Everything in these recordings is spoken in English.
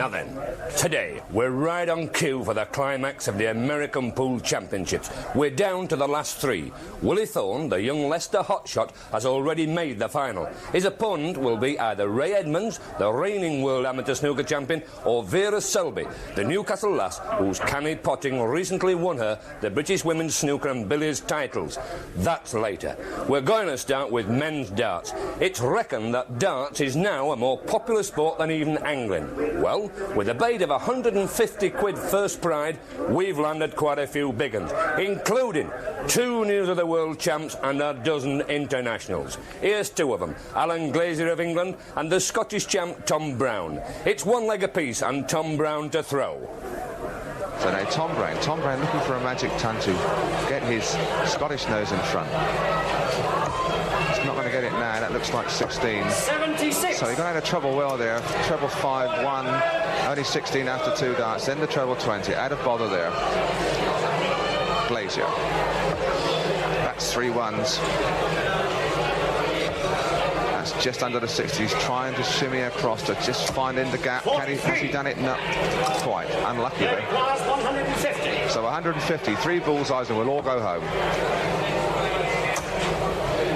Now then, today we're right on cue for the climax of the American Pool Championships. We're down to the last three. Willie Thorne, the young Leicester hotshot, has already made the final. His opponent will be either Ray Edmonds, the reigning World Amateur Snooker Champion, or Vera Selby, the Newcastle lass whose canny potting recently won her the British Women's Snooker and Billiards titles. That's later. We're going to start with men's darts. It's reckoned that darts is now a more popular sport than even angling. Well, with a bait of 150 quid first prize, we've landed quite a few big uns, including 2 News of the World champs and a dozen internationals. Here's 2 of them, Alan Glazier of England and the Scottish champ Tom Brown. It's 1 leg apiece and Tom Brown to throw. So now Tom Brown looking for a magic ton to get his Scottish nose in front. He's not going to get it now. That looks like 16. 76. So he got out of trouble well there. Treble 5-1, only 16 after 2 darts. Then the treble 20. Out of bother there. Glazier. That's 3 ones. That's just under the 60s. Trying to shimmy across to just find in the gap. Has he done it? No, quite. Unlucky though. 150. So 150. 3 bullseyes and we'll all go home.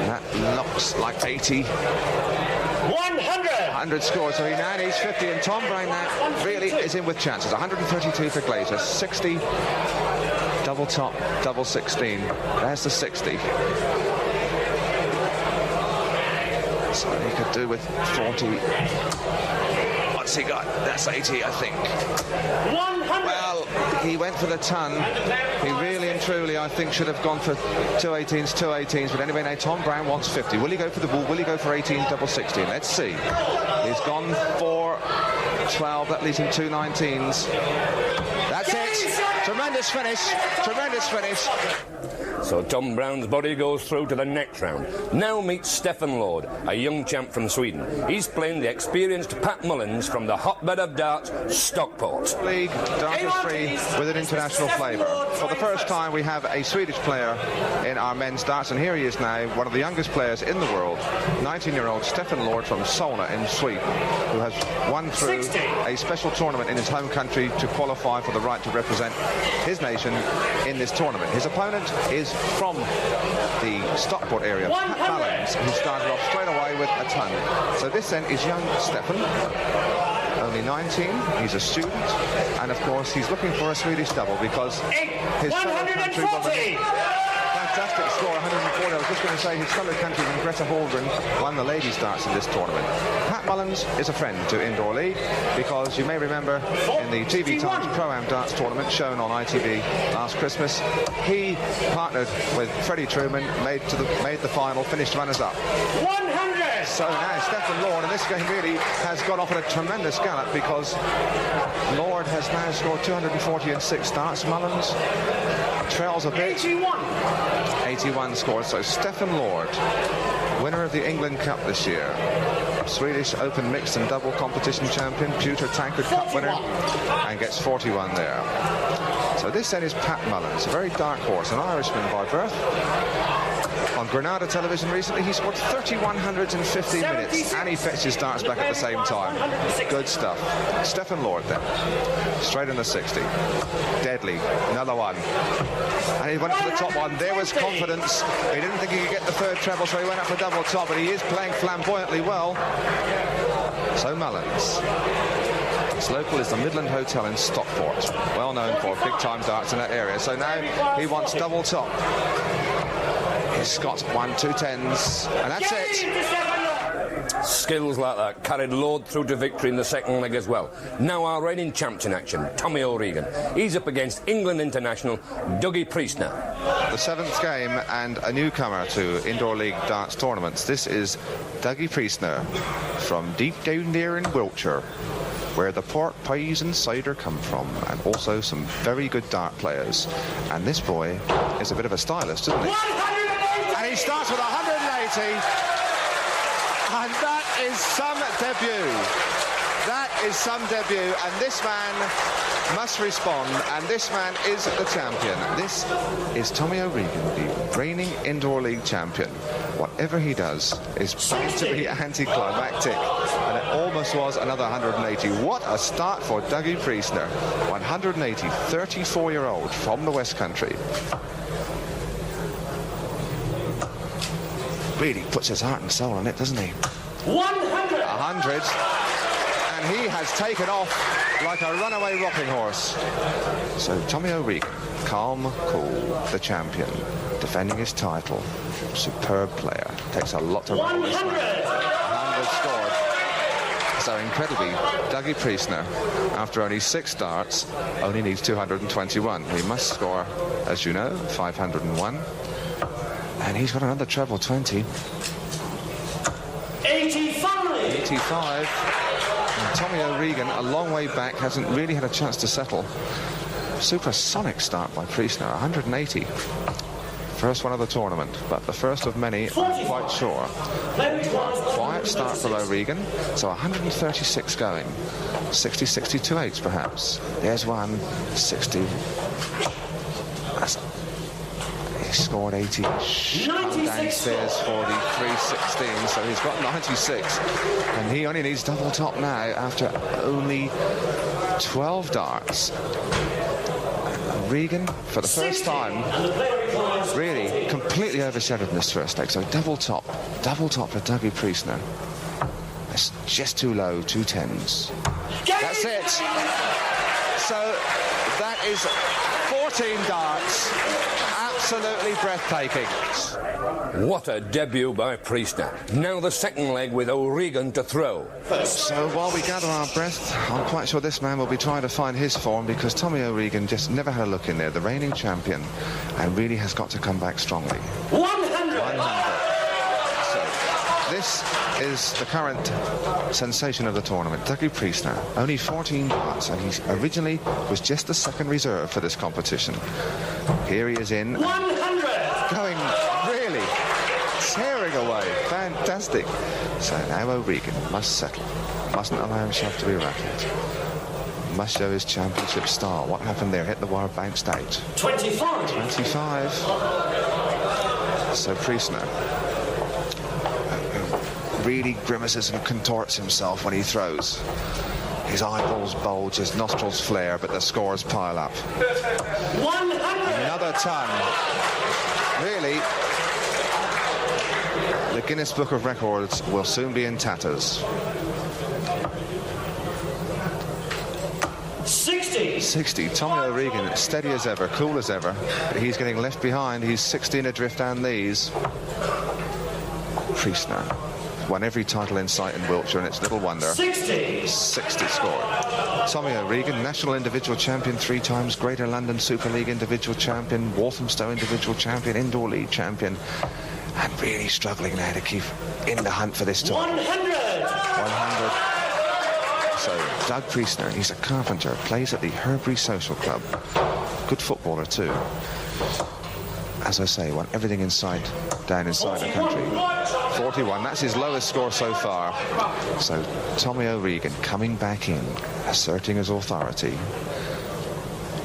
That looks like 80. 100 scores, so he now needs 50, and Tom Brown now really is in with chances. 132 for Glazier, 60, double top, double 16. There's the 60. So he could do with 40. What's he got? That's 80, I think. 100. Well, he went for the ton. He really and truly, I think, should have gone for 2 18s, but anyway, now Tom Brown wants 50. Will he go for the bull? Will he go for 18, double 16? Let's see. He's gone for 12. That leaves him 2 19s. That's it. Tremendous finish. Tremendous finish. So Tom Brown's body goes through to the next round. Now meets Stefan Lord, a young champ from Sweden. He's playing the experienced Pat Mullins from the hotbed of darts, Stockport. League Darters Free with an international flavour. For the first time we have a Swedish player in our men's darts, and here he is now, one of the youngest players in the world, 19-year-old Stefan Lord from Solna in Sweden, who has won through a special tournament in his home country to qualify for the right to represent his nation in this tournament. His opponent is from the Stockport area, Pat Mullins, who started off straight away with a ton. So this then is young Stefan, only 19, he's a student, and of course he's looking for a Swedish double because his fellow countrywoman, fantastic score, 140. I was just going to say his fellow countrywoman Greta Hallgren won the ladies' darts in this tournament. Pat Mullins is a friend to Indoor League because you may remember in the TV Times Pro-Am Darts tournament shown on ITV last Christmas, he partnered with Freddie Truman, made the final, finished runners-up. 100. So now Stefan Lord in this game really has got off at a tremendous gallop because Lord has now scored 240 in 6 darts. Mullins trails a bit. 81 scores. So Stefan Lord, winner of the England Cup this year, Swedish Open mixed and double competition champion, Pewter Tankard Cup winner, and gets 41 there. So this then is Pat Mullins, a very dark horse, an Irishman by birth. On Granada television recently, he scored 3,100 in 15 minutes, and he fetched his darts back at the same time. Good stuff. Stefan Lord then, straight in the 60. Deadly, another one. And he went for the top one. There was confidence. He didn't think he could get the third treble, so he went up for double top, but he is playing flamboyantly well. So Mullins. His local is the Midland Hotel in Stockport, well known for big-time darts in that area. So now he wants double top. He's got 1 2 10s, and that's it. Skills like that carried Lord through to victory in the second leg as well. Now our reigning champs in action, Tommy O'Regan. He's up against England international Dougie Priestner. The 7th game and a newcomer to Indoor League darts tournaments. This is Dougie Priestner from deep down there in Wiltshire, where the pork pies and cider come from, and also some very good dart players. And this boy is a bit of a stylist, isn't he? 180. And he starts with 180, and that is some debut. That is some debut, and this man must respond, and this man is the champion. This is Tommy O'Regan, the reigning Indoor League champion. Whatever he does is bound to be anticlimactic, and it almost was another 180. What a start for Dougie Priestner. 180, 34-year-old from the West Country. Really puts his heart and soul in it, doesn't he? 100. 100. And he has taken off like a runaway rocking horse. So Tommy O'Regan, calm, cool, the champion, defending his title. Superb player. Takes a lot to run this man. 100 scored. So incredibly, Dougie Priestner, after only 6 starts, only needs 221. He must score, as you know, 501. And he's got another treble 20. 85. 85. And Tommy O'Regan, a long way back, hasn't really had a chance to settle. Supersonic start by Priestner, 180. First one of the tournament, but the first of many, I'm quite sure. Quiet start from O'Regan, so 136 going. 60, 62 eights perhaps. There's one, 60. He scored 80. Come downstairs for the 316, so he's got 96. And he only needs double top now after only 12 darts. Regan, for the first time, really completely overshadowed in this first leg. So double top for Dougie Priestner. That's just too low, 2 10s. That's it. So that is 14 darts. Absolutely breathtaking. What a debut by Priestner. Now the second leg with O'Regan to throw. So while we gather our breath, I'm quite sure this man will be trying to find his form, because Tommy O'Regan just never had a look in there, the reigning champion, and really has got to come back strongly. 100. 100. So this is the current sensation of the tournament, Dougie Priestner. Only 14 darts, and he originally was just the second reserve for this competition. Here he is in. 100. Going really tearing away. Fantastic. So now O'Regan must settle. Mustn't allow himself to be rattled. Must show his championship style. What happened there? Hit the wire, bounced out. 25. 25. So Priestner really grimaces and contorts himself when he throws. His eyeballs bulge, his nostrils flare, but the scores pile up. 100. Another ton. Really, the Guinness Book of Records will soon be in tatters. 60. 60. Tommy O'Regan, steady as ever, cool as ever. But he's getting left behind. He's 16 adrift down these. Priestner won every title in sight in Wiltshire, and it's little wonder. 60. 60 scored. Tommy O'Regan, national individual champion 3 times, Greater London Super League individual champion, Walthamstow individual champion, Indoor League champion, and really struggling now to keep in the hunt for this tournament. 100. 100. So Doug Priestner, he's a carpenter, plays at the Herbury Social Club. Good footballer too. As I say, won everything down inside the country. 41, that's his lowest score so far. So Tommy O'Regan coming back in, asserting his authority,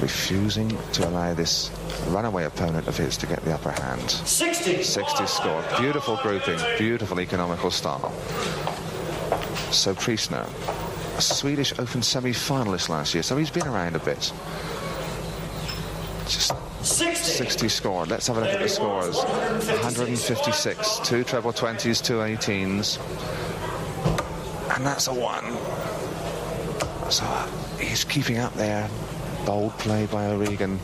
refusing to allow this runaway opponent of his to get the upper hand. 60. 60 scored. Beautiful grouping, beautiful economical style. So Priestner, a Swedish Open semi-finalist last year, so he's been around a bit. Just 60 scored. Let's have a look at the scores. 156, 2 treble 20s, 2 18s. And that's a 1. So he's keeping up there. Bold play by O'Regan.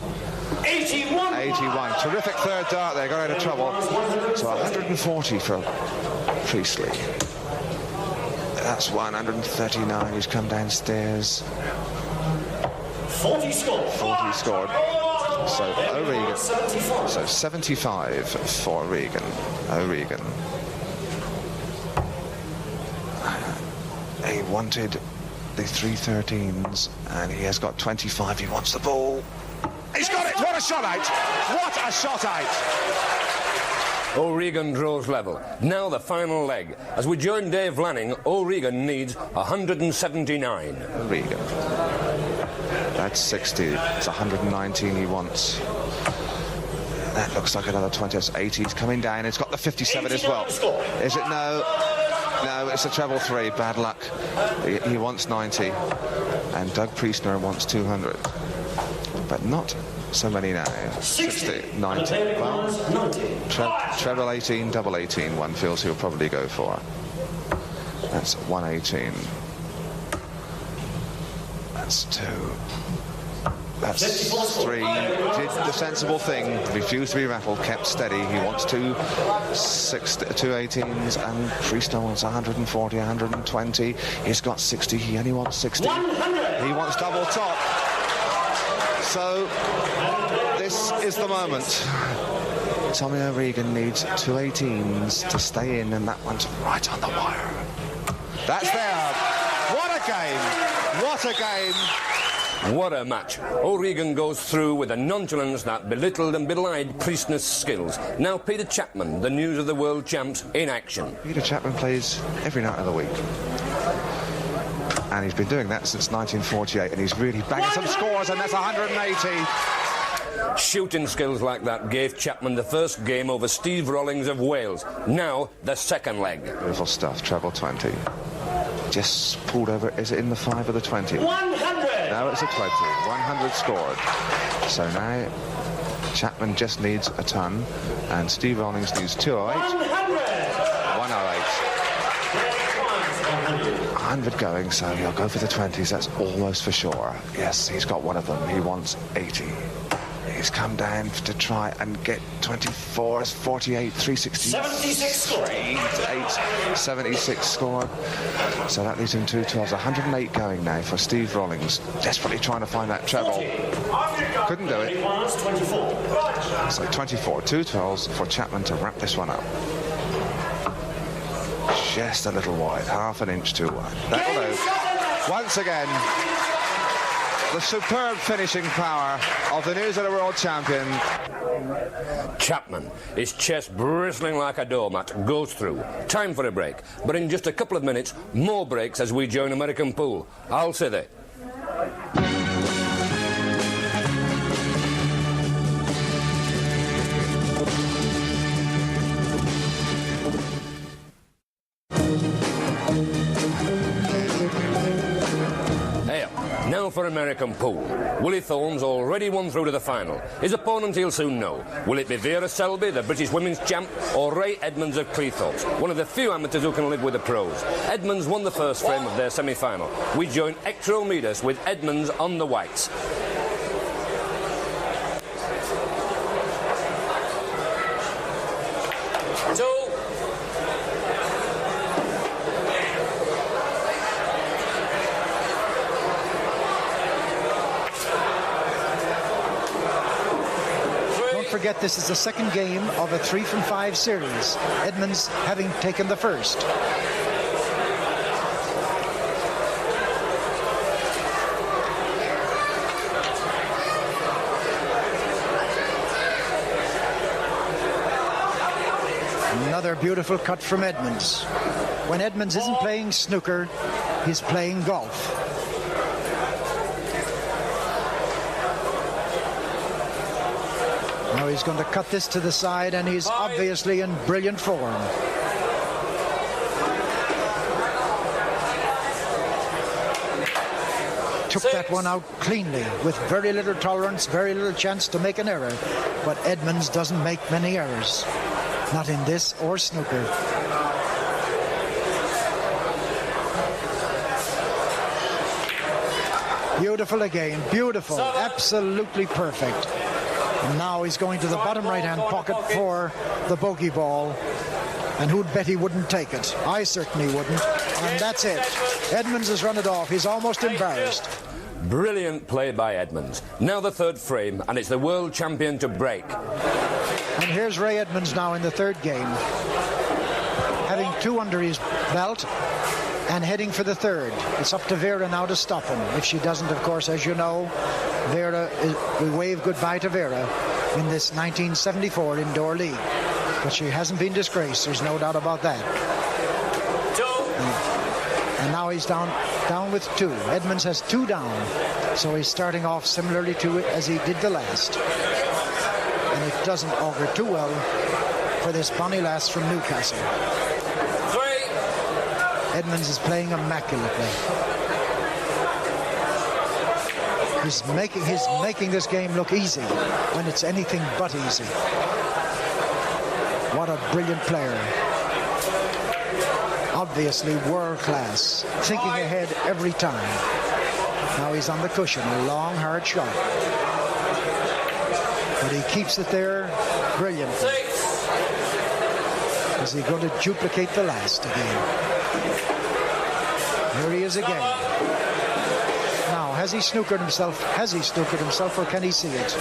81. 81. Terrific third dart there, got out of trouble. So 140 for Priestley. That's 139. He's come downstairs. 40 scored. 40 scored. So O'Regan. So 75 for O'Regan. He wanted the 313s, and he has got 25. He wants the ball. He's got it. What a shot out. What a shot out. O'Regan draws level. Now the final leg. As we join Dave Lanning, O'Regan needs 179. O'Regan. That's 60. It's 119 he wants. That looks like another 20. That's 80. He's coming down. It's got the 57 as well. Is it? No. No, it's a treble 3. Bad luck. He wants 90. And Doug Priestner wants 200. But not so many now. 60, 90. Well, treble 18, double 18, one feels he'll probably go for. That's 118. That's 2. That's 3. Did the sensible thing. Refused to be rattled. Kept steady. He wants 2 18s, and Priestner wants 140, 120. He's got 60. He only wants 60. 100. He wants double top. So this is the moment. Tommy O'Regan needs 2 18s to stay in, and that one's right on the wire. That's there. What a game! What a game! What a match. O'Regan goes through with a nonchalance that belittled and belied Priestner's skills. Now Peter Chapman, the news of the world champs, in action. Peter Chapman plays every night of the week. And he's been doing that since 1948, and he's really bagging some scores, and that's 180. Shooting skills like that gave Chapman the first game over Steve Rawlings of Wales. Now, the second leg. Beautiful stuff, treble 20. Just pulled over. Is it in the 5 or the 20? 100. No, it's a 20. 100 scored. So now Chapman just needs a ton, and Steve Rawlings needs 208. 108. 100 going, so he'll go for the 20s. That's almost for sure. Yes, he's got one of them. He wants 80. He's come down to try and get 24s, 48, 360. 76 scored. 8, 76 scored. So that leaves him 2 12s. 108 going now for Steve Rawlings. Desperately trying to find that treble. Couldn't do it. So 24, 2 12s for Chapman to wrap this one up. Just a little wide, half an inch too wide. That'll do. Once again, the superb finishing power of the News of the World Champion. Chapman, his chest bristling like a doormat, goes through. Time for a break. But in just a couple of minutes, more breaks as we join American Pool. I'll say that. Now for American Pool. Willie Thorne's already won through to the final. His opponent he'll soon know. Will it be Vera Selby, the British women's champ, or Ray Edmonds of Cleethorpes, one of the few amateurs who can live with the pros? Edmonds won the first frame of their semi-final. We join Ectromedas with Edmonds on the whites. Forget this is the second game of a 3 from 5 series, Edmonds having taken the first. Another beautiful cut from Edmonds. When Edmonds isn't playing snooker, he's playing golf. Now he's going to cut this to the side, and he's obviously in brilliant form. Took that one out cleanly with very little tolerance, very little chance to make an error. But Edmonds doesn't make many errors. Not in this or snooker. Beautiful again, beautiful, absolutely perfect. And now he's going to the bottom right-hand pocket for the bogey ball. And who'd bet he wouldn't take it? I certainly wouldn't. And that's it. Edmonds has run it off. He's almost embarrassed. Brilliant play by Edmonds. Now the third frame, and it's the world champion to break. And here's Ray Edmonds now in the third game. Having 2 under his belt and heading for the third. It's up to Vera now to stop him. If she doesn't, of course, as you know, we wave goodbye to Vera in this 1974 indoor league. But she hasn't been disgraced. There's no doubt about that. And now he's down with 2. Edmonds has 2 down. So he's starting off similarly to it as he did the last. And it doesn't augur too well for this bonny lass from Newcastle. 3. Edmonds is playing immaculately. He's making this game look easy when it's anything but easy. What a brilliant player. Obviously world class, thinking ahead every time. Now he's on the cushion, a long, hard shot. But he keeps it there brilliantly. 6. Is he going to duplicate the last again? Here he is again. Now, has he snookered himself? Has he snookered himself, or can he see it?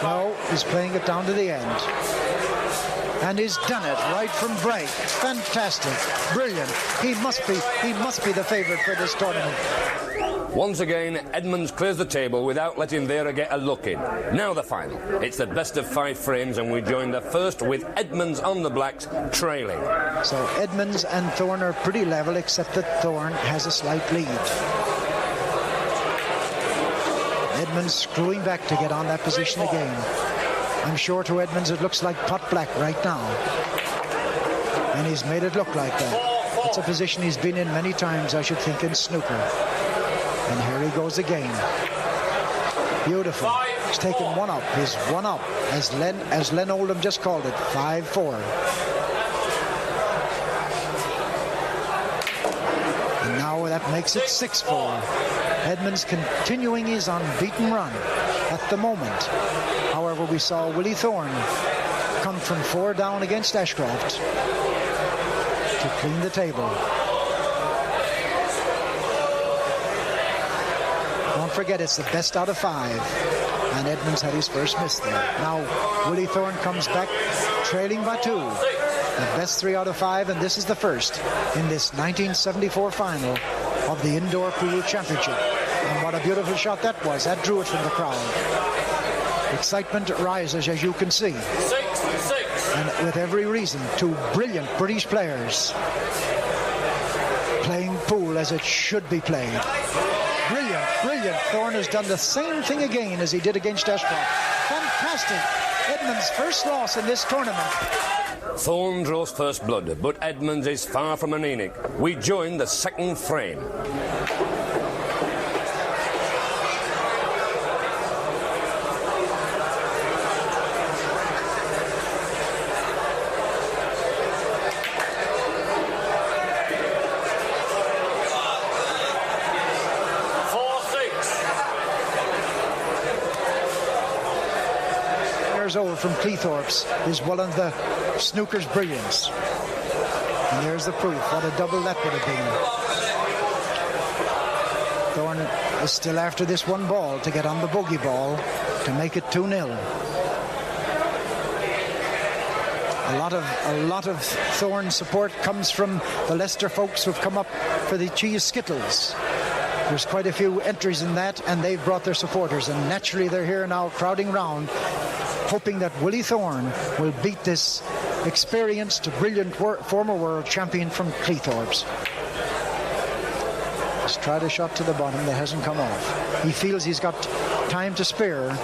No, he's playing it down to the end. And he's done it right from break. Fantastic, brilliant. He must be the favourite for this tournament. Once again, Edmonds clears the table without letting Vera get a look in. Now the final. It's the best of 5 frames, and we join the first with Edmonds on the blacks, trailing. So Edmonds and Thorne are pretty level, except that Thorne has a slight lead. Edmonds screwing back to get on that position again. I'm sure to Edmonds it looks like pot black right now. And he's made it look like that. It's a position he's been in many times, I should think, in snooker. And here he goes again. Beautiful. He's taken one up. He's one up, as Len Oldham just called it, 5-4. And now that makes it 6-4. Edmonds continuing his unbeaten run at the moment. However, we saw Willie Thorne come from 4 down against Ashcroft to clean the table. Don't forget, it's the best out of 5. And Edmonds had his first miss there. Now, Willie Thorne comes back trailing by 2. The best 3 out of 5, and this is the first in this 1974 final of the Indoor Pool Championship. And what a beautiful shot that was. That drew it from the crowd. Excitement rises, as you can see. 6-6. And with every reason, 2 brilliant British players playing pool as it should be played. Brilliant, brilliant. Thorne has done the same thing again as he did against Ashcroft. Fantastic. Edmonds' first loss in this tournament. Thorne draws first blood, but Edmonds is far from anemic. We join the second frame. Old from Cleethorpes is one of the snooker's brilliance. And there's the proof. What a double that would have been. Thorne is still after this one ball to get on the bogey ball to make it 2-0. A lot of Thorne support comes from the Leicester folks who've come up for the Cheese Skittles. There's quite a few entries in that, and they've brought their supporters, and naturally they're here now crowding round, hoping that Willie Thorne will beat this experienced, brilliant former world champion from Cleethorpes. He's tried a shot to the bottom that hasn't come off. He feels he's got time to spare,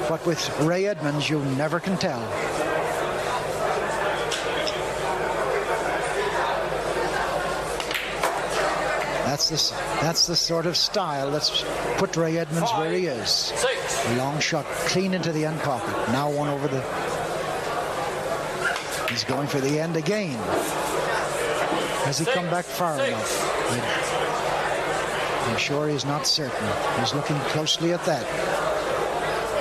but with Ray Edmonds, you never can tell. That's the sort of style that's put Ray Edmonds where he is. Long shot, clean into the end pocket. Now one over the... He's going for the end again. Has he come back far enough? I'm sure he's not certain. He's looking closely at that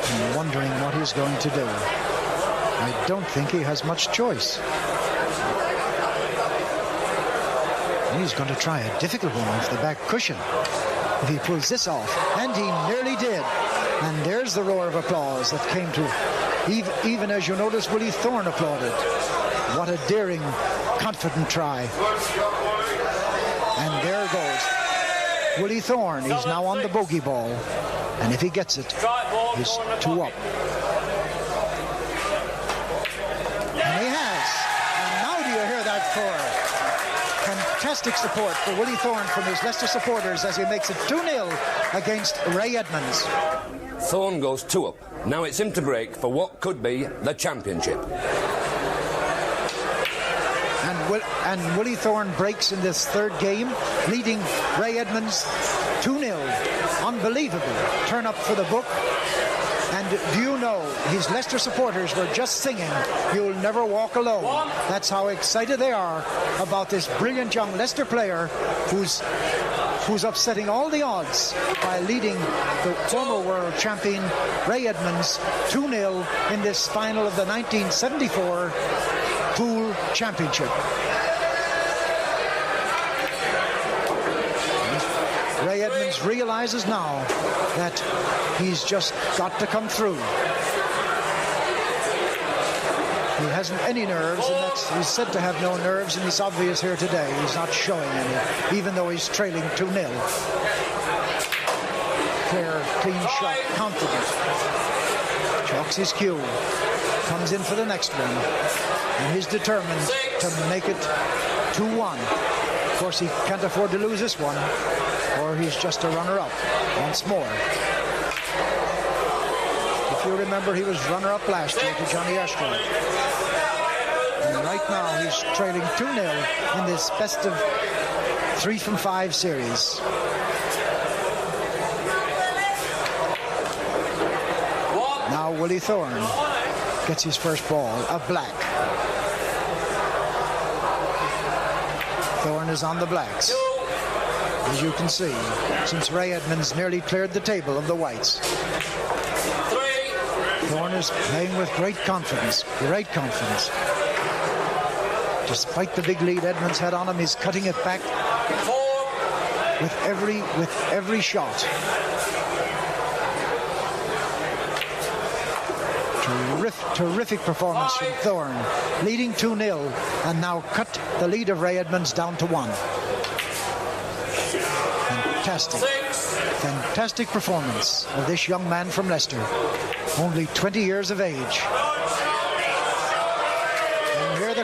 and wondering what he's going to do. I don't think he has much choice. He's going to try a difficult one off the back cushion if he pulls this off, and he nearly did. And there's the roar of applause that came to, even as you notice, Willie Thorne applauded. What a daring, confident try. And there goes Willie Thorne. He's now on the bogey ball, and if he gets it, he's 2 up. And he has. And now do you hear that score? Fantastic support for Willie Thorne from his Leicester supporters as he makes it 2-0 against Ray Edmonds. Thorne goes 2 up. Now it's him to break for what could be the championship. And Willie Thorne breaks in this third game, leading Ray Edmonds 2-0. Unbelievable. Turn up for the book. And do you know, his Leicester supporters were just singing, "You'll Never Walk Alone." That's how excited they are about this brilliant young Leicester player who's upsetting all the odds by leading the former world champion Ray Edmonds 2-0 in this final of the 1974 Pool Championship. Ray Edmonds realizes now that he's just got to come through. He hasn't any nerves, and he's said to have no nerves, and it's obvious here today. He's not showing any, even though he's trailing 2-0. Clear, clean shot, confident. Chalks his cue. Comes in for the next one. And he's determined to make it 2-1. Of course, he can't afford to lose this one, or he's just a runner-up once more. If you remember, he was runner-up last year to Johnny Ashton. And right now, he's trailing 2-0 in this best of 3 from 5 series. Now Willie Thorne gets his first ball, a black. Thorne is on the blacks, as you can see, since Ray Edmonds nearly cleared the table of the whites. Thorne is playing with great confidence, Despite the big lead Edmonds had on him, he's cutting it back with every shot. Terrific performance from Thorne, leading 2-0, and now cut the lead of Ray Edmonds down to 1. Fantastic performance of this young man from Leicester, only 20 years of age. And hear the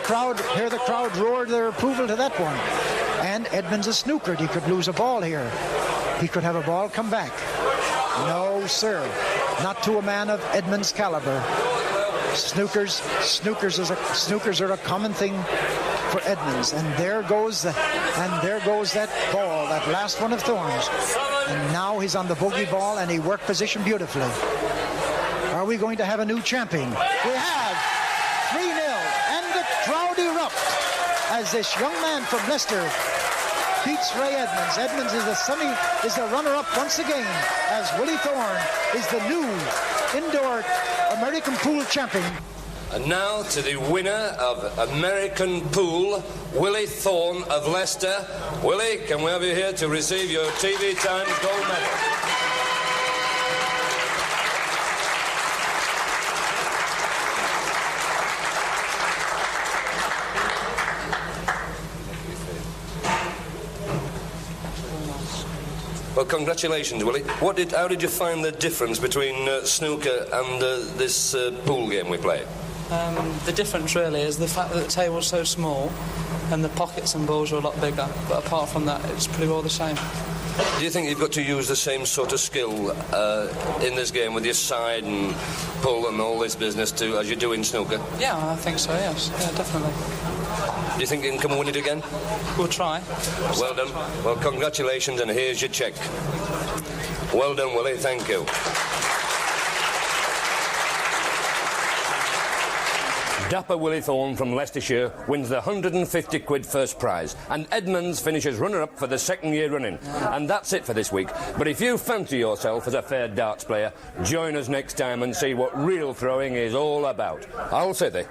crowd roar their approval to that one. And Edmonds is snookered. He could lose a ball here. He could have a ball come back. No, sir. Not to a man of Edmonds' caliber. Snookers are a common thing for Edmonds, and there goes that ball, that last one of Thorne's. And now he's on the bogey ball, and he worked position beautifully. Are we going to have a new champion? We have 3-0, and the crowd erupt as this young man from Leicester beats Ray Edmonds. Edmonds is the runner-up once again, as Willie Thorne is the new indoor American Pool champion. And now to the winner of American Pool, Willie Thorne of Leicester. Willie, can we have you here to receive your TV Times gold medal? Well, congratulations, Willie. How did you find the difference between snooker and this pool game we play? The difference really is the fact that the table's so small and the pockets and balls are a lot bigger. But apart from that, it's pretty well the same. Do you think you've got to use the same sort of skill in this game with your side and pull and all this business too as you do in snooker? Yeah, I think so, yes. Yeah, definitely. Do you think you can come and win it again? We'll try. Well done. Well, congratulations, and here's your cheque. Well done, Willie. Thank you. Dapper Willie Thorne from Leicestershire wins the 150 quid first prize, and Edmonds finishes runner-up for the second year running. And that's it for this week. But if you fancy yourself as a fair darts player, join us next time and see what real throwing is all about. I'll say they.